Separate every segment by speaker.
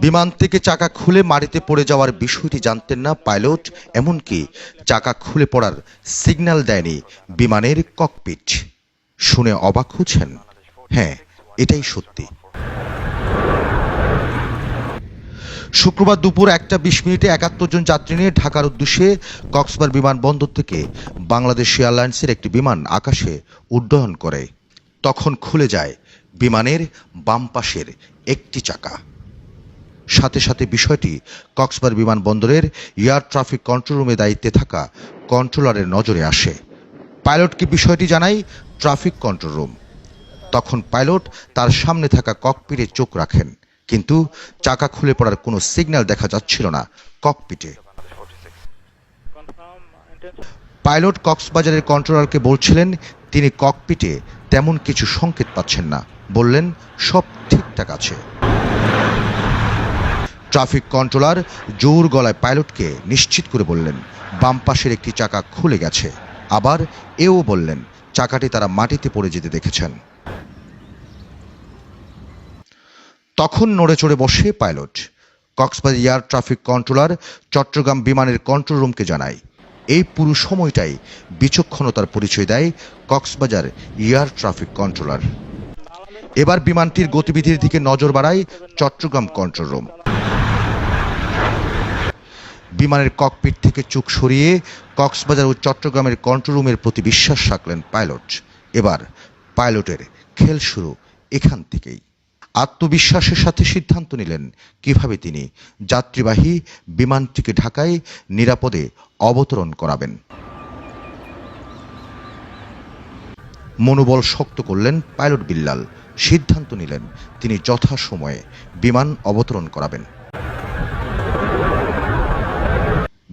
Speaker 1: বিমান থেকে চাকা খুলে মাটিতে পড়ে যাওয়ার বিষয়টি জানতেন না পাইলট, এমনকি চাকা খুলে পড়ার সিগন্যাল দেয়নি বিমানের ককপিট। শুনে অবাক হচ্ছেন? হ্যাঁ, এটাই সত্যি। শুক্রবার দুপুর 1:20 71 জন যাত্রী নিয়ে ঢাকার উদ্দেশ্যে কক্সবাজার বিমানবন্দর থেকে বাংলাদেশ এয়ারলাইন্সের একটি বিমান আকাশে উড্ডয়ন করে। তখন খুলে যায় বিমানের বাম পাশের একটি চাকা। সাথে সাথে বিষয়টি কক্সবাজার বিমানবন্দরের এয়ার ট্রাফিক কন্ট্রোল রুমে দায়িত্বে থাকা কন্ট্রোলারের নজরে আসে। পাইলটকে বিষয়টি জানায় ট্রাফিক কন্ট্রোল রুম। তখন পাইলট তার সামনে থাকা ককপিটে চোখ রাখেন, কিন্তু চাকা খুলে পড়ার কোনো সিগন্যাল দেখা যাচ্ছিল না ককপিটে। পাইলট কক্সবাজারের কন্ট্রোলারকে বলছিলেন তিনি ককপিটে তেমন কিছু সংকেত পাচ্ছেন না। বললেন সব ঠিকঠাক আছে। ট্রাফিক কন্ট্রোলার জোর গলায় পাইলটকে নিশ্চিত করে বললেন বাম পাশের একটি চাকা খুলে গেছে। আবার এও বললেন চাকাটি তারা মাটিতে পড়ে যেতে দেখেছেন। তখন নড়ে চড়ে বসে pilot. Cox's Bazar air traffic controller Chittagong বিমানের কন্ট্রোল রুমকে জানায়। এই পুরো সময়টাই বিচক্ষণতার পরিচয় দেয় কক্সবাজার এয়ার ট্রাফিক কন্ট্রোলার। এবার বিমানটির গতিবিধির দিকে নজর বাড়ায় চট্টগ্রাম কন্ট্রোল রুম। বিমানের ককপিট থেকে চোখ সরিয়ে কক্সবাজার ও চট্টগ্রামের কন্ট্রোল রুমের প্রতি বিশ্বাস রাখলেন পাইলট। এবার পাইলটের খেল শুরু এখান থেকেই। আত্মবিশ্বাসের সাথে সিদ্ধান্ত নিলেন কিভাবে তিনি যাত্রীবাহী বিমানটিকে ঢাকায় নিরাপদে অবতরণ করাবেন। মনোবল শক্ত করলেন পাইলট বিল্লাল। সিদ্ধান্ত নিলেন তিনি যথাসময়ে বিমান অবতরণ করাবেন।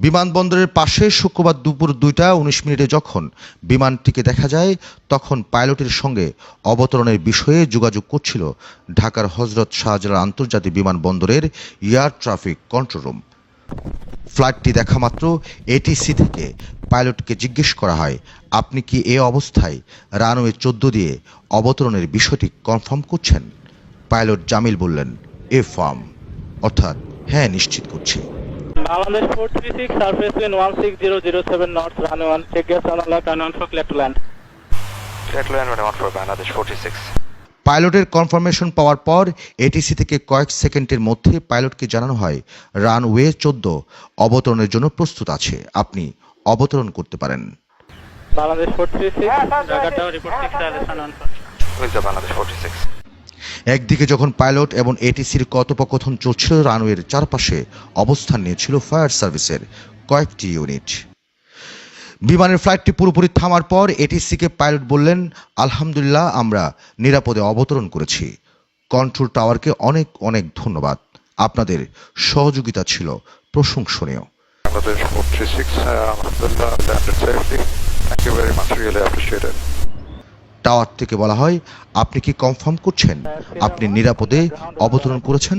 Speaker 1: বিমানবন্দরের পাশে শুক্রবার দুপুর 2:19 যখন বিমানটিকে দেখা যায়, তখন পাইলটের সঙ্গে অবতরণের বিষয়ে যোগাযোগ করছিল ঢাকার হজরত শাহজালাল আন্তর্জাতিক বিমানবন্দরের এয়ার ট্রাফিক কন্ট্রোল রুম। ফ্লাইটটি দেখা মাত্র এটিসি থেকে পাইলটকে জিজ্ঞেস করা হয়, আপনি কি এ অবস্থায় রানওয়ে 14 দিয়ে অবতরণের বিষয়টি কনফার্ম করছেন? পাইলট জামিল বললেন, এ ফার্ম, অর্থাৎ হ্যাঁ, নিশ্চিত করছি।
Speaker 2: Bangladesh 436, surface wind 16007 knots, runway 1, check gas on lock, and 1 for clear to land.
Speaker 3: Clear to land, runway 1 for Bangladesh 46.
Speaker 1: পাইলটের confirmation পাওয়ার পর এটিসি থেকে কয়েক সেকেন্ডের মধ্যে পাইলটকে জানানো হয় রানওয়ে 14 অবতরণের জন্য প্রস্তুত আছে, আপনি অবতরণ করতে পারেন।
Speaker 2: Bangladesh 436, Dhaka Tower, report 6 Rajasthan 1 for.
Speaker 3: With the Bangladesh 46.
Speaker 1: একদিকে যখন পাইলট এবং এটিসির কথোপকথন চলছিল, রানওয়ের চারপাশে অবস্থান নিয়েছিল ফায়ার সার্ভিসের কয়েকটি ইউনিট। বিমানের ফ্লাইটটি পুরোপুরি থামার পর এটিসিকে পাইলট বললেন, আলহামদুলিল্লাহ, আমরা নিরাপদে অবতরণ করেছি। কন্ট্রোল টাওয়ারকে অনেক অনেক ধন্যবাদ, আপনাদের সহযোগিতা ছিল প্রশংসনীয়।
Speaker 4: Bangladesh 436, alhamdulillah, landed safely. Thank you very much, really appreciate it.
Speaker 1: Tower থেকে বলা হয়, আপনি কি কনফার্ম করছেন আপনি নিরাপদে অবতরণ করেছেন?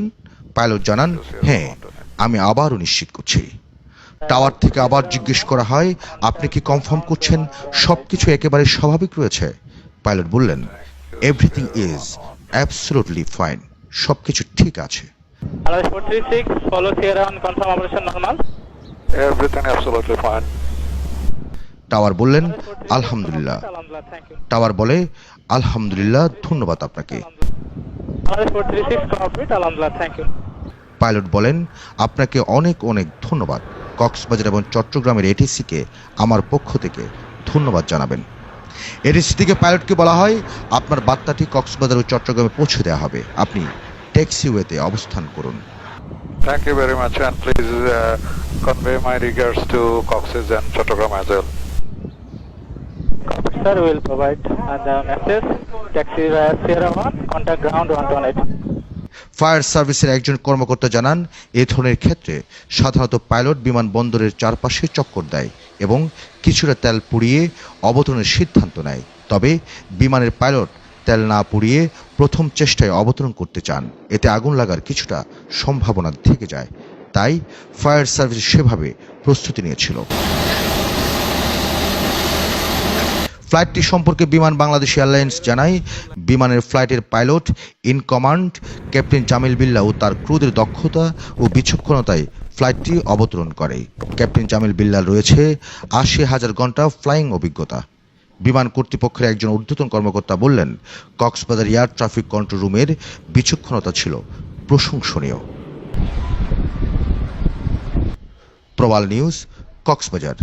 Speaker 1: পাইলট জানান, হ্যাঁ, আমি আবারও নিশ্চিত করছি। টাওয়ার থেকে আবার জিজ্ঞেস করা হয়, আপনি কি কনফার্ম করছেন সবকিছু একেবারে স্বাভাবিক রয়েছে? পাইলট বললেন, এভরিথিং ইজ অ্যাবসলিউটলি ফাইন, সবকিছু ঠিক আছে।
Speaker 2: Bangladesh 436, follow Sierra 1, confirm operation normal.
Speaker 4: Everything absolutely fine.
Speaker 1: Tower বললেন, আলহামদুলিল্লাহ।
Speaker 2: Alhamdulillah, thank you.
Speaker 1: টাওয়ার বলে, আলহামদুলিল্লাহ, ধন্যবাদ আপনাকে।
Speaker 2: Bangladesh 436, copy, alhamdulillah, thank you.
Speaker 1: Pilot বলেন, আপনাকে অনেক অনেক ধন্যবাদ। কক্সবাজার এবং চট্টগ্রামের এটিসিকে আমার পক্ষ থেকে ধন্যবাদ জানাবেন। এটিসি থেকে পাইলটকে বলা হয়, আপনার বার্তাটি কক্সবাজার ও চট্টগ্রামে পৌঁছে দেওয়া হবে, আপনি ট্যাক্সিওয়েতে অবস্থান করুন।
Speaker 4: Thank you very much, and please convey my regards to Cox's and Chattogram as well.
Speaker 2: Copy, sir, we will provide the message. Taxi Sierra 1, contact ground 118.
Speaker 1: Fire সার্ভিসের একজন কর্মকর্তা জানান, এ ধরনের ক্ষেত্রে সাধারণত পাইলট বিমানবন্দরের চারপাশে চক্কর দেয় এবং কিছুটা তেল পুড়িয়ে অবতরণের সিদ্ধান্ত নেয়। তবে বিমানের পাইলট তেল না পুড়িয়ে প্রথম চেষ্টায় অবতরণ করতে চান, এতে আগুন লাগার কিছুটা সম্ভাবনা থেকে যায়। তাই ফায়ার সার্ভিস সেভাবে প্রস্তুতি নিয়েছিল। ফ্লাইটটি সম্পর্কে বিমান বাংলাদেশ এয়ারলাইন্স জানায়, বিমানের ফ্লাইটের pilot in command captain Jamil Billah ও তার ক্রুদের দক্ষতা ও বিচক্ষণতায় ফ্লাইটটি অবতরণ করে। ক্যাপ্টেন জামিল বিল্লাহ রয়েছে ৮০,০০০ ঘন্টা ফ্লাইং অভিজ্ঞতা। বিমান কর্তৃপক্ষের একজন ঊর্ধ্বতন কর্মকর্তা বললেন, কক্সবাজার এয়ার ট্রাফিক কন্ট্রোল রুমের বিচক্ষণতা ছিল প্রশংসনীয়। প্রবাল নিউজ, কক্সবাজার।